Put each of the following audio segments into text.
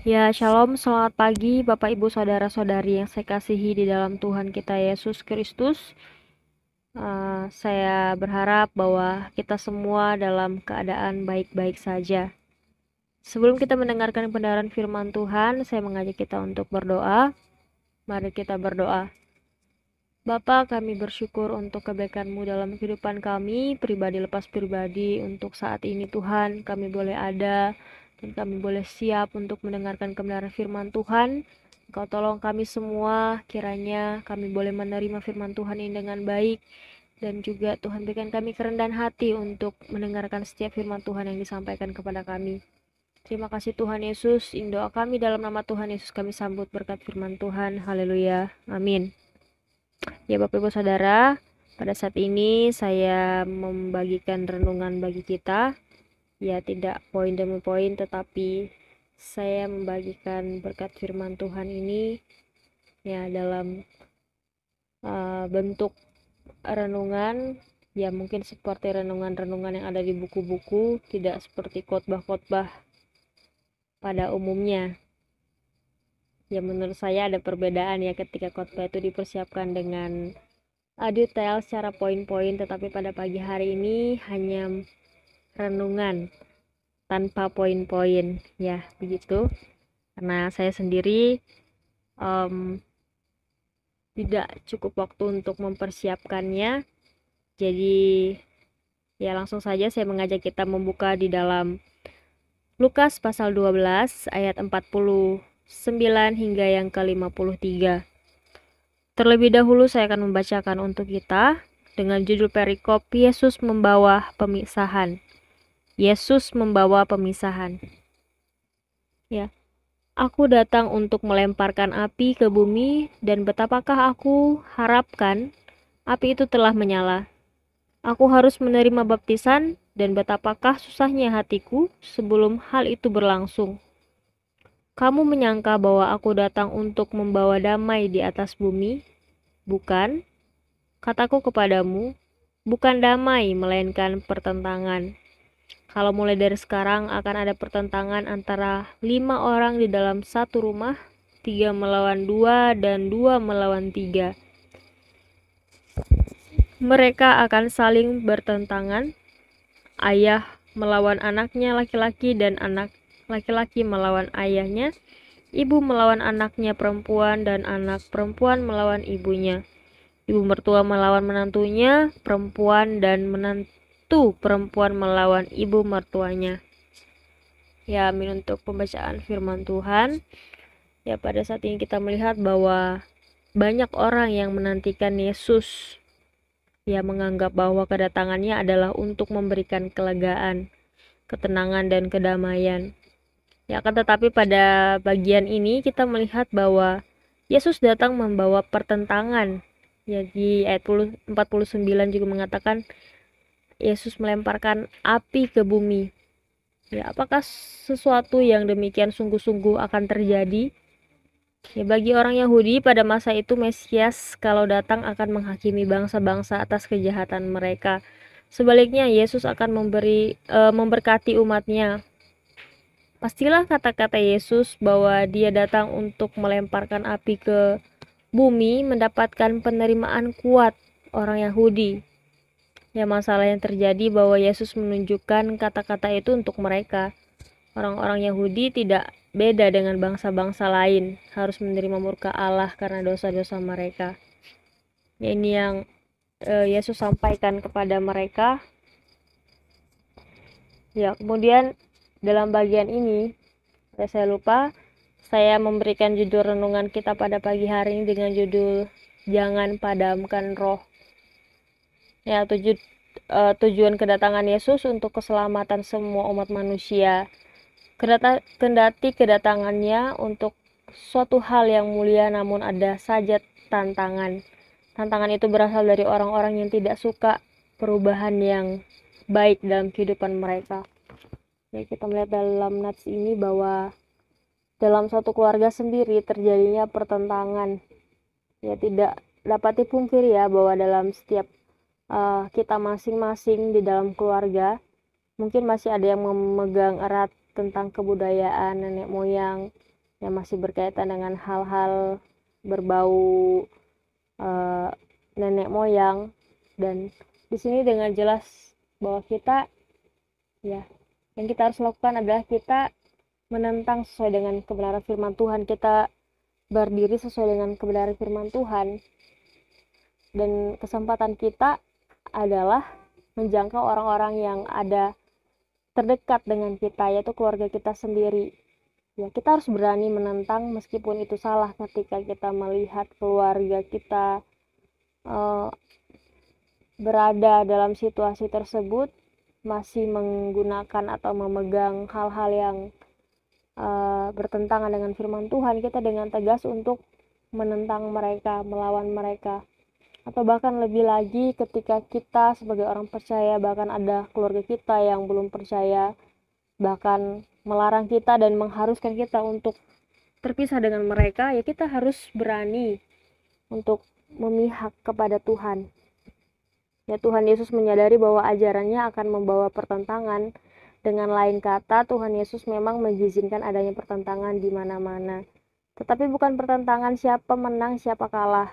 Ya, shalom, selamat pagi Bapak Ibu Saudara-saudari yang saya kasihi di dalam Tuhan kita Yesus Kristus. Saya berharap bahwa kita semua dalam keadaan baik-baik saja. Sebelum kita mendengarkan pendengaran firman Tuhan, saya mengajak kita untuk berdoa. Mari kita berdoa. Bapa, kami bersyukur untuk kebaikan-Mu dalam kehidupan kami, pribadi lepas pribadi, untuk saat ini Tuhan, kami boleh ada, dan kami boleh siap untuk mendengarkan kebenaran firman Tuhan. Engkau tolong kami semua, kiranya kami boleh menerima firman Tuhan ini dengan baik, dan juga Tuhan berikan kami kerendahan hati untuk mendengarkan setiap firman Tuhan yang disampaikan kepada kami. Terima kasih Tuhan Yesus, in doa kami dalam nama Tuhan Yesus kami sambut berkat firman Tuhan. Haleluya, amin. Ya Bapak Ibu Saudara, pada saat ini saya membagikan renungan bagi kita. Ya tidak poin demi poin, tetapi saya membagikan berkat firman Tuhan ini ya dalam bentuk renungan. Ya mungkin seperti renungan-renungan yang ada di buku-buku, tidak seperti khotbah-khotbah pada umumnya. Ya menurut saya ada perbedaan ya ketika khotbah itu dipersiapkan dengan detail secara poin-poin, tetapi pada pagi hari ini hanya renungan tanpa poin-poin ya begitu, karena saya sendiri tidak cukup waktu untuk mempersiapkannya. Jadi ya langsung saja saya mengajak kita membuka di dalam Lukas pasal 12 ayat 49 hingga yang ke-53. Terlebih dahulu saya akan membacakan untuk kita dengan judul perikop Yesus membawa pemisahan. Yesus membawa pemisahan. Ya. Aku datang untuk melemparkan api ke bumi, dan betapakah aku harapkan api itu telah menyala. Aku harus menerima baptisan, dan betapakah susahnya hatiku sebelum hal itu berlangsung. Kamu menyangka bahwa aku datang untuk membawa damai di atas bumi? Bukan, kataku kepadamu, bukan damai melainkan pertentangan. Kalau mulai dari sekarang akan ada pertentangan antara 5 orang di dalam satu rumah, 3 melawan 2 dan 2 melawan 3. Mereka akan saling bertentangan, ayah melawan anaknya laki-laki dan anak laki-laki melawan ayahnya, ibu melawan anaknya perempuan dan anak perempuan melawan ibunya, ibu mertua melawan menantunya perempuan dan menantu perempuan melawan ibu mertuanya. Ya, amin untuk pembacaan firman Tuhan. Ya, pada saat ini kita melihat bahwa banyak orang yang menantikan Yesus. Ya, menganggap bahwa kedatangannya adalah untuk memberikan kelegaan, ketenangan dan kedamaian. Ya, akan tetapi pada bagian ini kita melihat bahwa Yesus datang membawa pertentangan. Ya, di ayat 49 juga mengatakan Yesus melemparkan api ke bumi. Ya, apakah sesuatu yang demikian sungguh-sungguh akan terjadi? Ya, bagi orang Yahudi pada masa itu Mesias kalau datang akan menghakimi bangsa-bangsa atas kejahatan mereka. Sebaliknya Yesus akan memberkati umatnya. Pastilah kata-kata Yesus bahwa dia datang untuk melemparkan api ke bumi mendapatkan penerimaan kuat orang Yahudi. Ya, masalah yang terjadi bahwa Yesus menunjukkan kata-kata itu untuk mereka. Orang-orang Yahudi tidak beda dengan bangsa-bangsa lain, harus menerima murka Allah karena dosa-dosa mereka. Ya, ini yang Yesus sampaikan kepada mereka. Ya, kemudian dalam bagian ini, saya lupa, saya memberikan judul renungan kita pada pagi hari ini dengan judul Jangan Padamkan Roh. Ya, tujuan kedatangan Yesus untuk keselamatan semua umat manusia. Kendati kedatangannya untuk suatu hal yang mulia, namun ada saja tantangan. Tantangan itu berasal dari orang-orang yang tidak suka perubahan yang baik dalam kehidupan mereka. Ya, kita melihat dalam nats ini bahwa dalam suatu keluarga sendiri terjadinya pertentangan. Ya, tidak dapat dipungkiri ya bahwa dalam setiap kita masing-masing di dalam keluarga mungkin masih ada yang memegang erat tentang kebudayaan nenek moyang, yang masih berkaitan dengan hal-hal berbau nenek moyang. Dan di sini dengan jelas bahwa kita, ya, yang kita harus lakukan adalah kita menentang sesuai dengan kebenaran firman Tuhan, kita berdiri sesuai dengan kebenaran firman Tuhan. Dan kesempatan kita adalah menjangkau orang-orang yang ada terdekat dengan kita, yaitu keluarga kita sendiri. Ya, kita harus berani menentang meskipun itu salah ketika kita melihat keluarga kita berada dalam situasi tersebut, masih menggunakan atau memegang hal-hal yang bertentangan dengan firman Tuhan. Kita dengan tegas untuk menentang mereka, melawan mereka. Atau bahkan lebih lagi ketika kita sebagai orang percaya, bahkan ada keluarga kita yang belum percaya, bahkan melarang kita dan mengharuskan kita untuk terpisah dengan mereka, ya kita harus berani untuk memihak kepada Tuhan. Ya, Tuhan Yesus menyadari bahwa ajarannya akan membawa pertentangan. Dengan lain kata, Tuhan Yesus memang mengizinkan adanya pertentangan di mana-mana. Tetapi bukan pertentangan siapa menang, siapa kalah.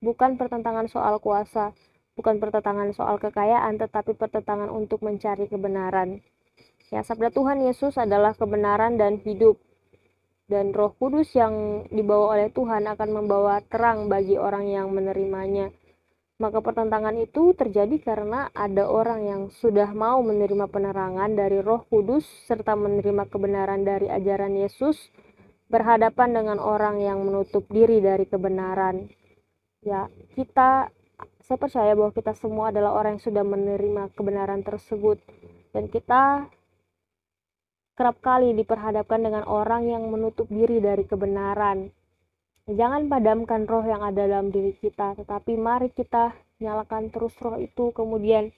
Bukan pertentangan soal kuasa, bukan pertentangan soal kekayaan, tetapi pertentangan untuk mencari kebenaran. Ya, sabda Tuhan Yesus adalah kebenaran dan hidup. Dan Roh Kudus yang dibawa oleh Tuhan akan membawa terang bagi orang yang menerimanya. Maka pertentangan itu terjadi karena ada orang yang sudah mau menerima penerangan dari Roh Kudus serta menerima kebenaran dari ajaran Yesus, berhadapan dengan orang yang menutup diri dari kebenaran. Ya, saya percaya bahwa kita semua adalah orang yang sudah menerima kebenaran tersebut, dan kita kerap kali diperhadapkan dengan orang yang menutup diri dari kebenaran. Jangan padamkan roh yang ada dalam diri kita, tetapi mari kita nyalakan terus roh itu, kemudian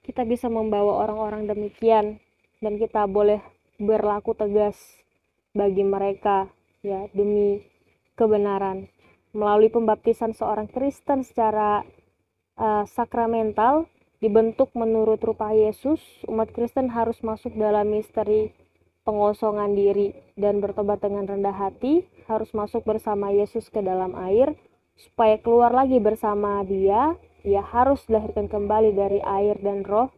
kita bisa membawa orang-orang demikian, dan kita boleh berlaku tegas bagi mereka, ya, demi kebenaran. Melalui pembaptisan seorang Kristen secara sakramental, dibentuk menurut rupa Yesus, umat Kristen harus masuk dalam misteri pengosongan diri dan bertobat dengan rendah hati, harus masuk bersama Yesus ke dalam air, supaya keluar lagi bersama Dia harus dilahirkan kembali dari air dan roh,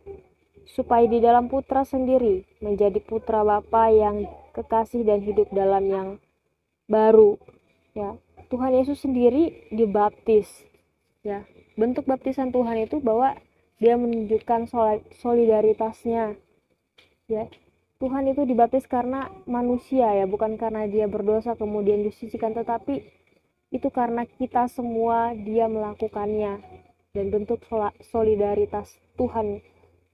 supaya di dalam Putra sendiri menjadi putra Bapa yang kekasih dan hidup dalam yang baru. Ya, Tuhan Yesus sendiri dibaptis. Ya, bentuk baptisan Tuhan itu bahwa Dia menunjukkan solidaritasnya. Ya, Tuhan itu dibaptis karena manusia, ya, bukan karena Dia berdosa kemudian disucikan, tetapi itu karena kita semua Dia melakukannya, dan bentuk solidaritas Tuhan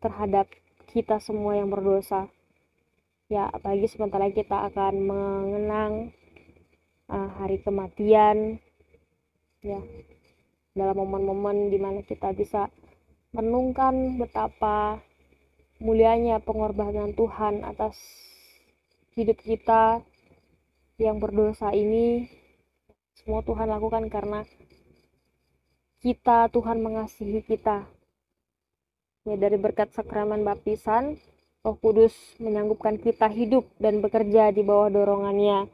terhadap kita semua yang berdosa. Ya, apalagi sebentar lagi kita akan mengenang hari kematian, ya, dalam momen-momen dimana kita bisa merenungkan betapa mulianya pengorbanan Tuhan atas hidup kita yang berdosa ini. Semua Tuhan lakukan karena Tuhan mengasihi kita. Ya, dari berkat sakramen baptisan, Roh Kudus menyanggupkan kita hidup dan bekerja di bawah dorongannya,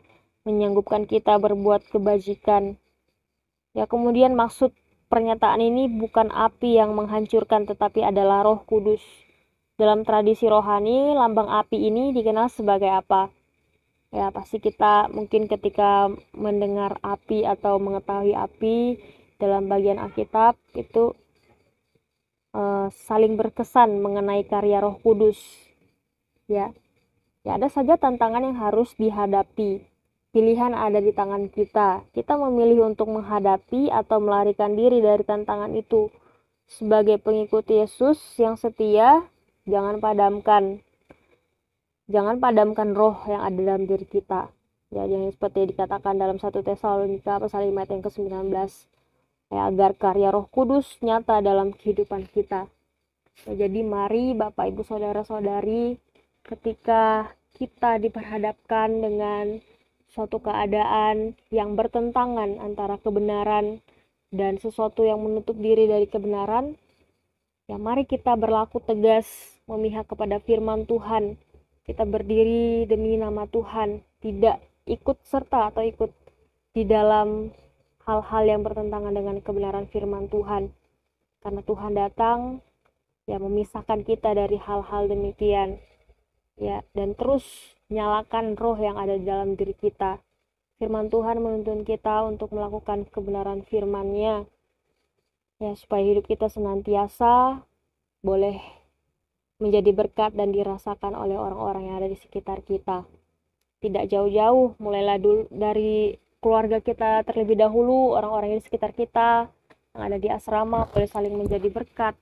menyanggupkan kita berbuat kebajikan. Ya, kemudian maksud pernyataan ini bukan api yang menghancurkan, tetapi adalah Roh Kudus. Dalam tradisi rohani, lambang api ini dikenal sebagai apa? Ya, pasti kita mungkin ketika mendengar api atau mengetahui api dalam bagian Alkitab itu saling berkesan mengenai karya Roh Kudus. Ya, ada saja tantangan yang harus dihadapi. Pilihan ada di tangan kita. Kita memilih untuk menghadapi atau melarikan diri dari tantangan itu. Sebagai pengikut Yesus yang setia, jangan padamkan roh yang ada dalam diri kita. Ya, yang seperti dikatakan dalam 1 Tesalonika pasal 5 ayat yang ke-19. Ya, agar karya Roh Kudus nyata dalam kehidupan kita. Ya, jadi mari Bapak Ibu Saudara-saudari, ketika kita diperhadapkan dengan suatu keadaan yang bertentangan antara kebenaran dan sesuatu yang menutup diri dari kebenaran, ya mari kita berlaku tegas memihak kepada firman Tuhan. Kita berdiri demi nama Tuhan, tidak ikut serta atau ikut di dalam hal-hal yang bertentangan dengan kebenaran firman Tuhan. Karena Tuhan datang ya memisahkan kita dari hal-hal demikian. Ya, dan terus nyalakan roh yang ada di dalam diri kita. Firman Tuhan menuntun kita untuk melakukan kebenaran firman-Nya. Ya, supaya hidup kita senantiasa boleh menjadi berkat dan dirasakan oleh orang-orang yang ada di sekitar kita. Tidak jauh-jauh, mulailah dulu dari keluarga kita terlebih dahulu, orang-orang di sekitar kita yang ada di asrama boleh saling menjadi berkat,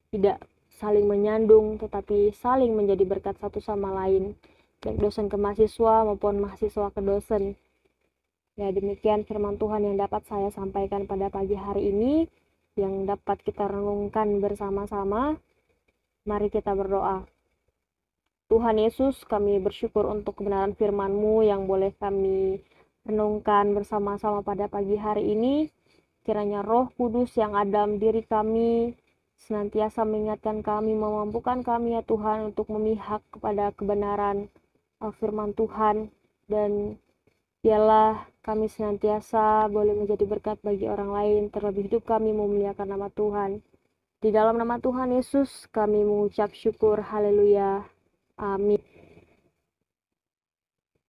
tidak saling menyandung, tetapi saling menjadi berkat satu sama lain, baik dosen ke mahasiswa maupun mahasiswa ke dosen. Ya, demikian firman Tuhan yang dapat saya sampaikan pada pagi hari ini, yang dapat kita renungkan bersama-sama. Mari kita berdoa. Tuhan Yesus, kami bersyukur untuk kebenaran firman-Mu yang boleh kami renungkan bersama-sama pada pagi hari ini. Kiranya Roh Kudus yang ada dalam diri kami senantiasa mengingatkan kami, memampukan kami ya Tuhan untuk memihak kepada kebenaran firman Tuhan, dan biarlah kami senantiasa boleh menjadi berkat bagi orang lain, terlebih hidup kami memuliakan nama Tuhan. Di dalam nama Tuhan Yesus kami mengucap syukur, haleluya, amin.